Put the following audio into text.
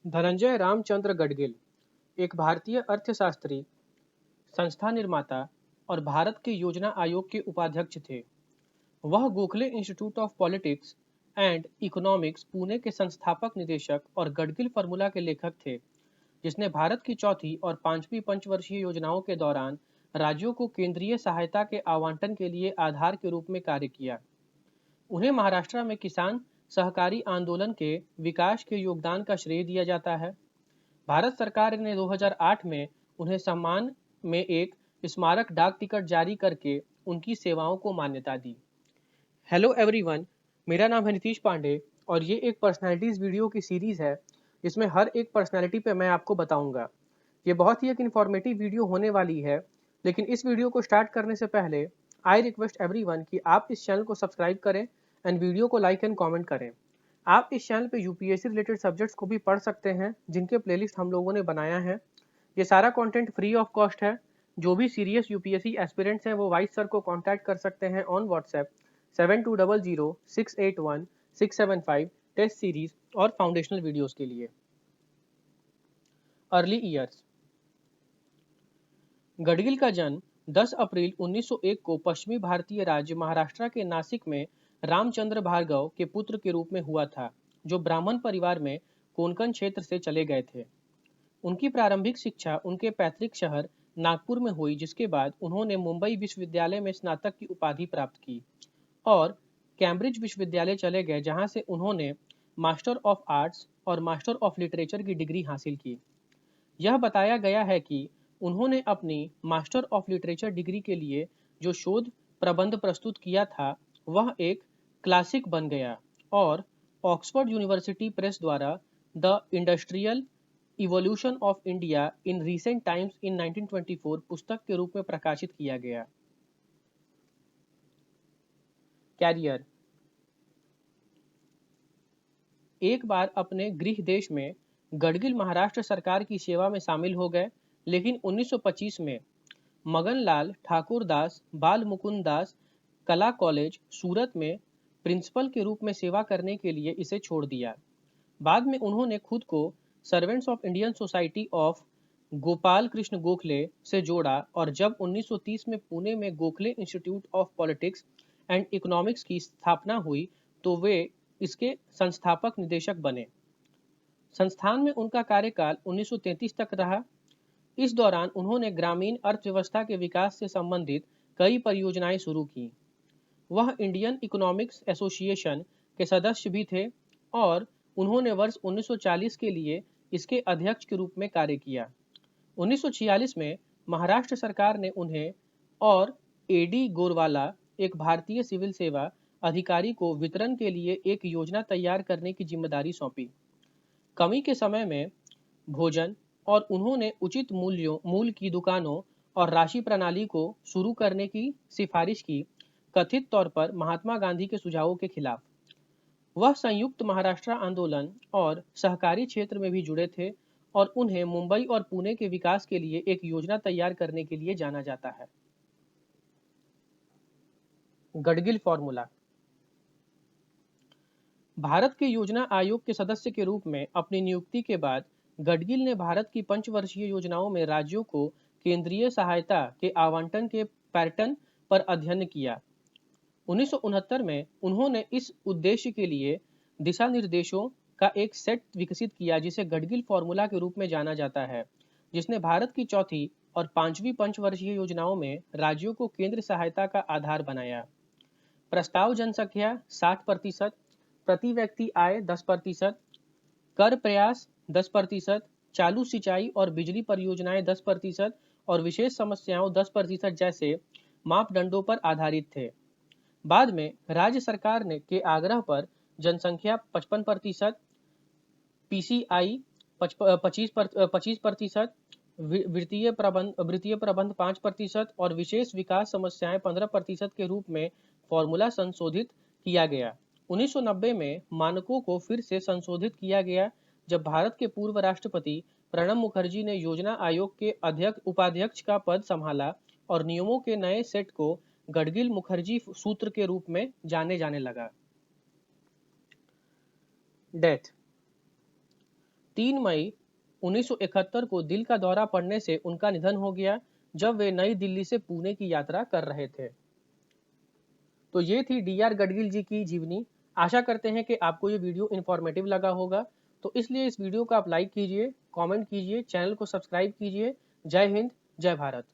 धनंजय रामचंद्र गडगिल एक भारतीय अर्थशास्त्री, संस्था निर्माता और भारत के योजना आयोग के उपाध्यक्ष थे। वह Gokhale institute of politics and economics Pune के संस्थापक निदेशक और गडगिल फॉर्मूला के लेखक थे, जिसने भारत की चौथी और पांचवी पंचवर्षीय योजनाओं के दौरान राज्यों को केंद्रीय सहायता के आवंटन के लिए आधार के रूप में कार्य किया। उन्हें महाराष्ट्र में किसान सहकारी आंदोलन के विकास के योगदान का श्रेय दिया जाता है। भारत सरकार ने 2008 में उन्हें सम्मान में एक स्मारक डाक टिकट जारी करके उनकी सेवाओं को मान्यता दी। हेलो एवरीवन, मेरा नाम है नीतीश पांडे और ये एक पर्सनालिटीज़ वीडियो की सीरीज़ है जिसमें हर एक पर्सनालिटी पे मैं आपको बताऊंगा। ये बहुत ही एक इन्फॉर्मेटिव वीडियो होने वाली है, लेकिन इस वीडियो को स्टार्ट करने से पहले आई रिक्वेस्ट एवरीवन कि आप इस चैनल को सब्सक्राइब करें एंड वीडियो को लाइक एंड कमेंट करें। आप इस चैनल पे यूपीएससी रिलेटेड सब्जेक्ट्स को भी पढ़ सकते हैं, जिनके प्लेलिस्ट हम लोगों ने बनाया है। ये सारा कंटेंट फ्री ऑफ कॉस्ट है। जो भी सीरियस यूपीएससी एस्पिरेंट्स हैं वो वाइस सर को कांटेक्ट कर सकते हैं ऑन व्हाट्सएप 7200681675 टेस्ट सीरीज और फाउंडेशनल वीडियोस के लिए। Early years. गडगिल का जन्म 10 अप्रैल 1901 को पश्चिमी भारतीय राज्य महाराष्ट्र के नासिक में रामचंद्र भार्गव के पुत्र के रूप में हुआ था, जो ब्राह्मण परिवार में कोंकण क्षेत्र से चले गए थे। उनकी प्रारंभिक शिक्षा उनके पैतृक शहर नागपुर में हुई, जिसके बाद उन्होंने मुंबई विश्वविद्यालय में स्नातक की उपाधि प्राप्त की और कैम्ब्रिज विश्वविद्यालय चले गए, जहां से उन्होंने मास्टर ऑफ आर्ट्स और मास्टर ऑफ लिटरेचर की डिग्री हासिल की। यह बताया गया है कि उन्होंने अपनी मास्टर ऑफ लिटरेचर डिग्री के लिए जो शोध प्रबंध प्रस्तुत किया था वह एक क्लासिक बन गया और ऑक्सफोर्ड यूनिवर्सिटी प्रेस द्वारा the industrial evolution of India in recent times in 1924 पुस्तक के रूप में प्रकाशित किया गया। कैरियर। एक बार अपने गृह देश में गडगिल महाराष्ट्र सरकार की सेवा में शामिल हो गए, लेकिन 1925 में मगनलाल ठाकुर दास बाल मुकुंद दास कला कॉलेज सूरत में प्रिंसिपल के रूप में सेवा करने के लिए इसे छोड़ दिया। बाद में उन्होंने खुद को servants of Indian society of Gopal Krishna Gokhale से जोड़ा और जब 1930 में पुणे में Gokhale institute of politics and economics की स्थापना हुई तो वे इसके संस्थापक निदेशक बने। संस्थान में उनका कार्यकाल 1933 तक रहा। इस दौरान उन्होंने ग्रामीण अर्थव्यवस्था के विकास से संबंधित कई परियोजनाएं शुरू की। वह इंडियन इकोनॉमिक्स एसोसिएशन के सदस्य भी थे और उन्होंने वर्ष 1940 के लिए इसके अध्यक्ष के रूप में कार्य किया। 1946 में महाराष्ट्र सरकार ने उन्हें और एडी गोरवाला, एक भारतीय सिविल सेवा अधिकारी को वितरण के लिए एक योजना तैयार करने की जिम्मेदारी सौंपी। कमी के समय में भोजन और उन्होंने उचित मूल्य की दुकानों और राशि प्रणाली को शुरू करने की सिफारिश की, कथित तौर पर महात्मा गांधी के सुझावों के खिलाफ। वह संयुक्त महाराष्ट्र आंदोलन और सहकारी क्षेत्र में भी जुड़े थे और उन्हें मुंबई और पुणे के विकास के लिए एक योजना तैयार करने के लिए जाना जाता है। गडगिल फॉर्मूला। भारत के योजना आयोग के सदस्य के रूप में अपनी नियुक्ति के बाद गडगिल ने भारत की पंचवर्षीय योजनाओं में राज्यों को केंद्रीय सहायता के आवंटन के पैटर्न पर अध्ययन किया। 1969 में उन्होंने इस उद्देश्य के लिए दिशा निर्देशों का एक सेट विकसित किया, जिसे गडगिल फॉर्मूला के रूप में जाना जाता है, जिसने भारत की चौथी और पांचवी पंचवर्षीय योजनाओं में राज्यों को केंद्र सहायता का आधार बनाया। प्रस्ताव जनसंख्या 60%, प्रति व्यक्ति आय 10%, कर प्रयास 10%, चालू सिंचाई और बिजली परियोजनाएं 10% और विशेष समस्याओं 10% जैसे मापदंडों पर आधारित थे। बाद में राज्य सरकार ने के आग्रह पर जनसंख्या 55%, पीसीआई 25%, वित्तीय प्रबंध 5% और विशेष विकास समस्याएं 15% के रूप में फॉर्मूला संशोधित किया गया। 1990 में मानकों को फिर से संशोधित किया गया जब भारत के पूर्व राष्ट्रपति प्रणब मुखर्जी ने योजना आयोग के उपाध्यक्ष का पद संभाला और नियमों के नए सेट को गडगिल मुखर्जी सूत्र के रूप में जाने लगा। डेथ। 3 मई 1971 को दिल का दौरा पड़ने से उनका निधन हो गया, जब वे नई दिल्ली से पुणे की यात्रा कर रहे थे। तो ये थी डी.आर. गडगिल जी की जीवनी। आशा करते हैं कि आपको ये वीडियो इन्फॉर्मेटिव लगा होगा। तो इसलिए इस वीडियो को आप लाइक कीजिए, कमेंट कीजिए, चैनल को सब्सक्राइब कीजिए। जय हिंद, जय भारत।